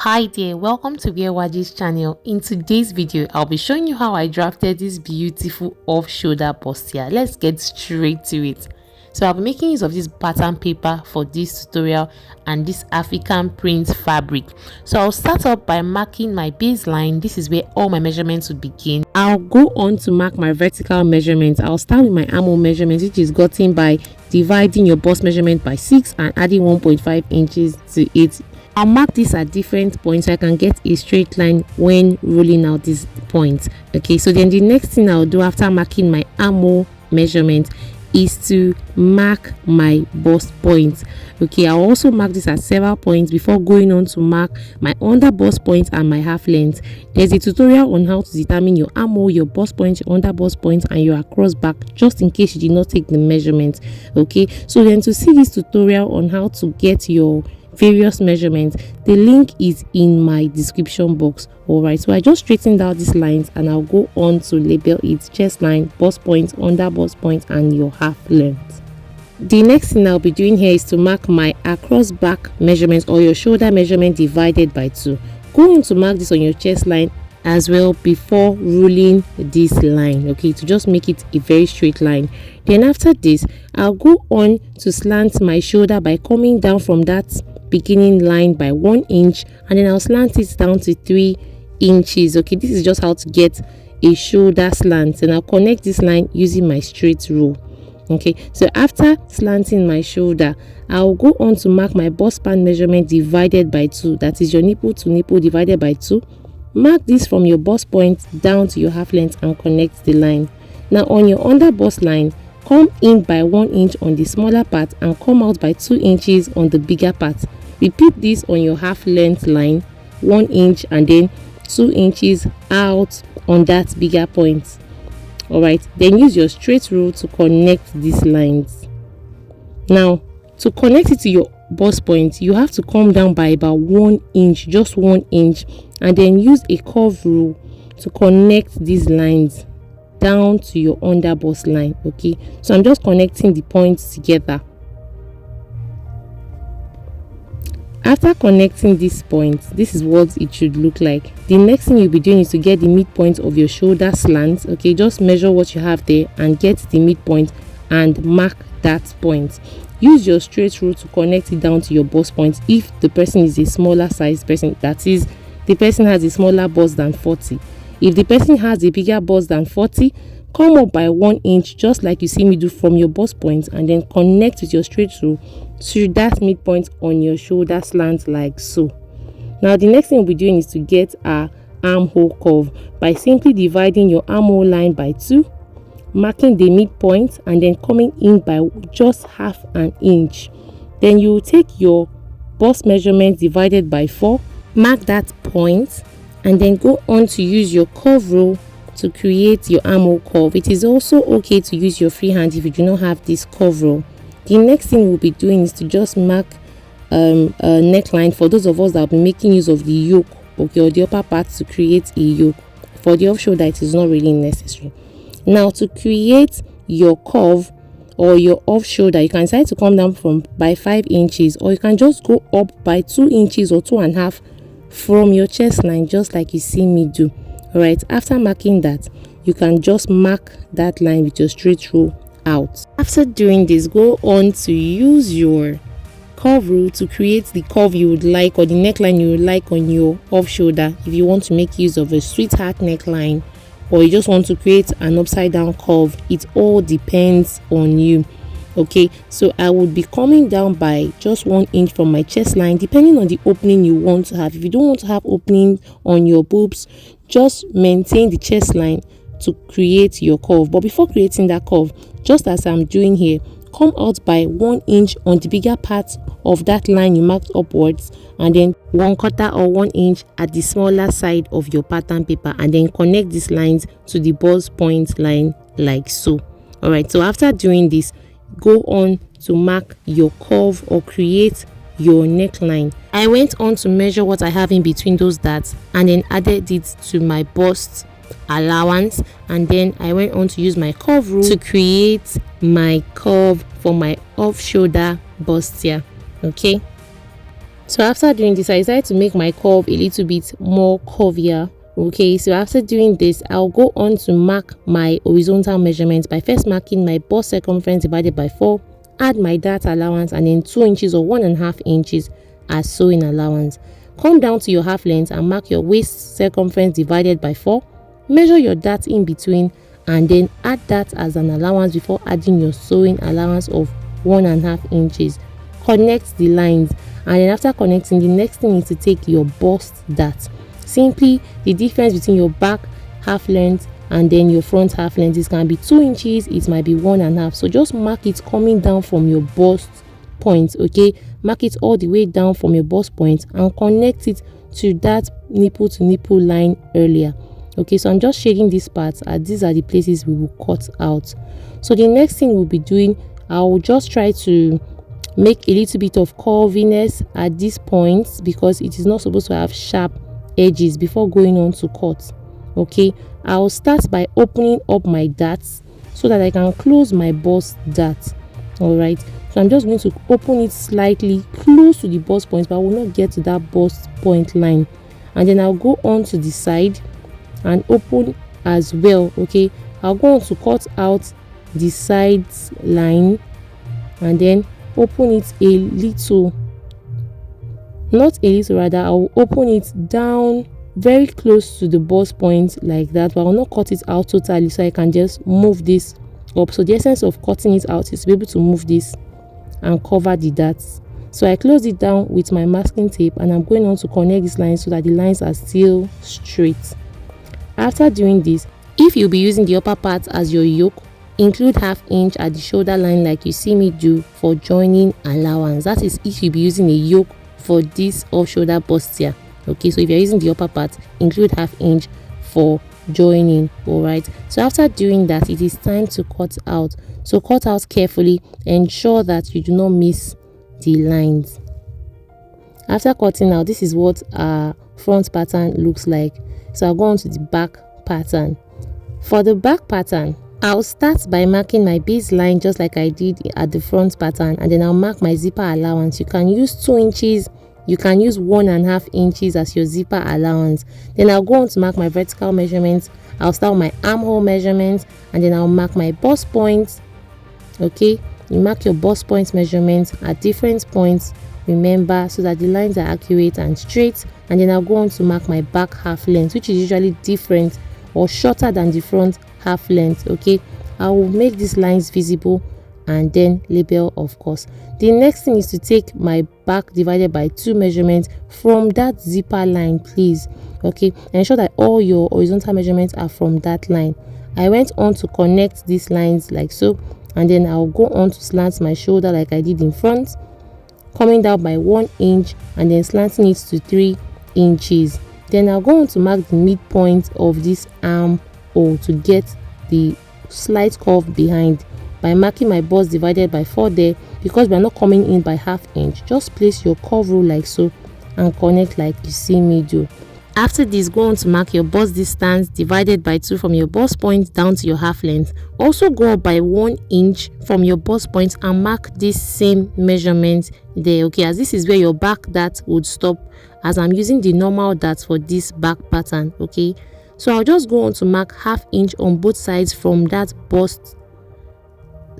Hi there, welcome to Waji's channel. In today's video, I'll be showing you how I drafted this beautiful off-shoulder bustier. Let's get straight to it. So I'll be making use of this pattern paper for this tutorial and this African print fabric. So I'll start up by marking my baseline. This is where all my measurements would begin. I'll go on to mark my vertical measurements. I'll start with my armhole measurements, which is gotten by dividing your bust measurement by 6 and adding 1.5 inches to it. I'll mark this at different points so I can get a straight line when rolling out these points. Okay, so then the next thing I'll do after marking my armhole measurement is to mark my bust point. Okay, I'll also mark this at several points before going on to mark my under bust point and my half length. There's a tutorial on how to determine your armhole, your bust point, your under bust point, and your across back, just in case you did not take the measurement. Okay, so then to see this tutorial on how to get your various measurements, the link is in my description box. All right, so I just straightened out these lines and I'll go on to label it chest line, bust point, under bust point, and your half length. The next thing I'll be doing here is to mark my across back measurements or your shoulder measurement divided by 2. Go on to mark this on your chest line as well before ruling this line, okay, to just make it a very straight line. Then after this, I'll go on to slant my shoulder by coming down from that beginning line by 1 inch, and then I'll slant it down to 3 inches. Okay, this is just how to get a shoulder slant, and I'll connect this line using my straight rule. Okay, so after slanting my shoulder, I'll go on to mark my bust span measurement divided by 2. That is your nipple to nipple divided by 2. Mark this from your bust point down to your half length and connect the line. Now on your under bust line, come in by 1 inch on the smaller part and come out by 2 inches on the bigger part. Repeat this on your half length line, 1 inch and then 2 inches out on that bigger point. All right, then use your straight rule to connect these lines. Now to connect it to your bust point, you have to come down by about 1 inch, just 1 inch, and then use a curve rule to connect these lines down to your under bust line. Okay, so I'm just connecting the points together. After connecting these points, this is what it should look like. The next thing you'll be doing is to get the midpoint of your shoulder slant. Okay, just measure what you have there and get the midpoint and mark that point. Use your straight rule to connect it down to your bust point if the person is a smaller size person, that is, the person has a smaller bust than 40. If the person has a bigger bust than 40, come up by 1 inch just like you see me do from your bust point, and then connect with your straight rule to that midpoint on your shoulder slant like so. Now the next thing we'll be doing is to get our armhole curve by simply dividing your armhole line by 2, marking the midpoint, and then coming in by just half an inch. Then you will take your bust measurement divided by 4, mark that point, and then go on to use your curve rule to create your armhole curve. It is also okay to use your free hand if you do not have this curve rule. The next thing we'll be doing is to just mark a neckline for those of us that will be making use of the yoke, okay, or the upper part to create a yoke. For the off shoulder, it is not really necessary. Now to create your curve or your off shoulder, you can decide to come down by 5 inches, or you can just go up by 2 inches or 2.5 from your chest line, just like you see me do. All right, after marking that, you can just mark that line with your straight rule out. After doing this, go on to use your curve rule to create the curve you would like or the neckline you would like on your off shoulder. If you want to make use of a sweetheart neckline, or you just want to create an upside down curve, it all depends on you. Okay, so I would be coming down by just 1 inch from my chest line, depending on the opening you want to have. If you don't want to have opening on your boobs, just maintain the chest line to create your curve. But before creating that curve, just as I'm doing here, come out by 1 inch on the bigger part of that line you marked upwards, and then 1/4 or 1 inch at the smaller side of your pattern paper, and then connect these lines to the bust point line like so. All right, so after doing this, go on to mark your curve or create your neckline. I went on to measure what I have in between those dots and then added it to my bust allowance, and then I went on to use my curve rule to create my curve for my off shoulder bustier. Okay, So after doing this, I decided to make my curve a little bit more curvier. Okay, so after doing this, I'll go on to mark my horizontal measurements by first marking my bust circumference divided by 4, add my dart allowance, and then 2 inches or 1.5 inches as sewing allowance. Come down to your half length and mark your waist circumference divided by 4, measure your dart in between, and then add that as an allowance before adding your sewing allowance of 1.5 inches. Connect the lines, and then after connecting, the next thing is to take your bust dart. Simply the difference between your back half length and then your front half length, this can be 2 inches, it might be 1.5. So just mark it coming down from your bust point. Okay, mark it all the way down from your bust point and connect it to that nipple to nipple line earlier. Okay, so I'm just shading these parts as these are the places we will cut out. So the next thing we'll be doing, I will just try to make a little bit of curviness at this point because it is not supposed to have sharp edges before going on to cut. Okay, I'll start by opening up my darts so that I can close my bust dart. All right, so I'm just going to open it slightly close to the bust point, but I will not get to that bust point line, and then I'll go on to the side and open as well. Okay, I'll go on to cut out the sides line and then open it a little, not a little, rather I'll open it down very close to the bust point like that, but I will not cut it out totally, so I can just move this up. So the essence of cutting it out is to be able to move this and cover the darts. So I close it down with my masking tape, and I'm going on to connect these lines so that the lines are still straight. After doing this, if you'll be using the upper part as your yoke, include 1/2 inch at the shoulder line like you see me do for joining allowance. That is if you'll be using a yoke for this off shoulder bustier. Okay, so if you're using the upper part, include 1/2 inch for joining. All right, so after doing that, it is time to cut out. So cut out carefully, ensure that you do not miss the lines. After cutting out, this is what our front pattern looks like. So I'll go on to the back pattern. For the back pattern, I'll start by marking my baseline just like I did at the front pattern, and then I'll mark my zipper allowance. You can use 2 inches, you can use 1.5 inches as your zipper allowance. Then I'll go on to mark my vertical measurements. I'll start with my armhole measurements, and then I'll mark my bust points. Okay, you mark your bust points measurements at different points, remember, so that the lines are accurate and straight. And then I'll go on to mark my back half length, which is usually different or shorter than the front half length. Okay, I will make these lines visible and then label, of course. The next thing is to take my back divided by 2 measurements from that zipper line, please. Okay, ensure that all your horizontal measurements are from that line. I went on to connect these lines like so, and then I'll go on to slant my shoulder like I did in front, coming down by 1 inch and then slanting it to 3 inches. Then I'll go on to mark the midpoint of this arm hole to get the slight curve behind by marking my bust divided by 4 there. Because we're not coming in by 1/2 inch, just place your curve rule like so and connect like you see me do. After this, go on to mark your bust distance divided by 2 from your bust point down to your half length. Also go up by 1 inch from your bust point and mark this same measurement there. Okay, as this is where your back dart would stop, as I'm using the normal dart for this back pattern. Okay, so I'll just go on to mark 1/2 inch on both sides from that bust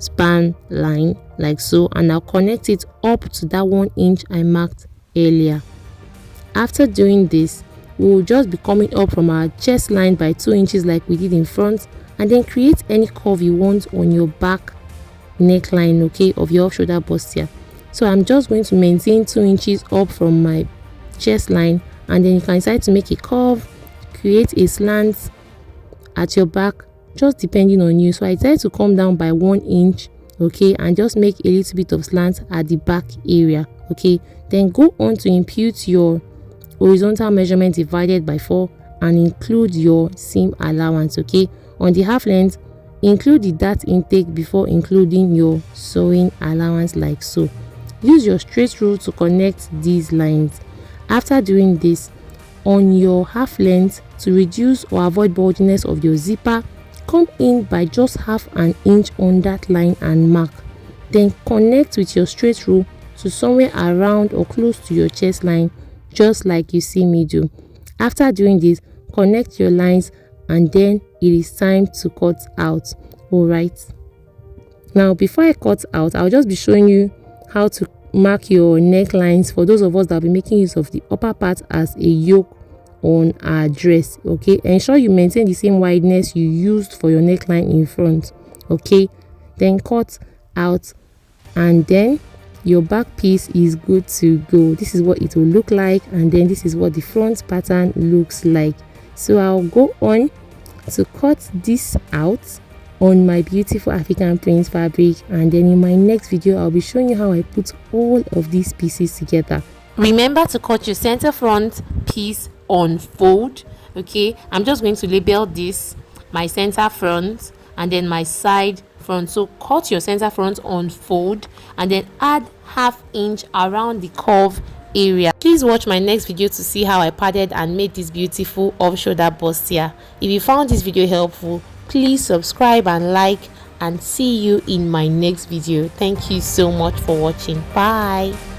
span line like so, and I'll connect it up to that 1 inch I marked earlier. After doing this, we will just be coming up from our chest line by 2 inches like we did in front, and then create any curve you want on your back neckline, okay, of your off shoulder bustier. So I'm just going to maintain 2 inches up from my chest line, and then you can decide to make a curve, create a slant at your back, just depending on you. So I decided to come down by 1 inch, okay, and just make a little bit of slant at the back area. Okay, then go on to impute your horizontal measurement divided by 4 and include your seam allowance. Okay, on the half length, include the dart intake before including your sewing allowance like so. Use your straight rule to connect these lines. After doing this, on your half length, to reduce or avoid bulginess of your zipper, come in by just 1/2 inch on that line and mark. Then connect with your straight rule to somewhere around or close to your chest line, just like you see me do. After doing this, connect your lines and then it is time to cut out. All right, now before I cut out, I'll just be showing you how to mark your necklines for those of us that will be making use of the upper part as a yoke on our dress. Okay, ensure you maintain the same wideness you used for your neckline in front. Okay, then cut out, and then your back piece is good to go. This is what it will look like, and then this is what the front pattern looks like. So I'll go on to cut this out on my beautiful African print fabric, and then in my next video I'll be showing you how I put all of these pieces together. Remember to cut your center front piece on fold. Okay, I'm just going to label this my center front and then my side front. So cut your center front on fold and then add ½ inch around the curve area. Please watch my next video to see how I padded and made this beautiful off-shoulder bustier. If you found this video helpful, please subscribe and like, and see you in my next video. Thank you so much for watching. Bye.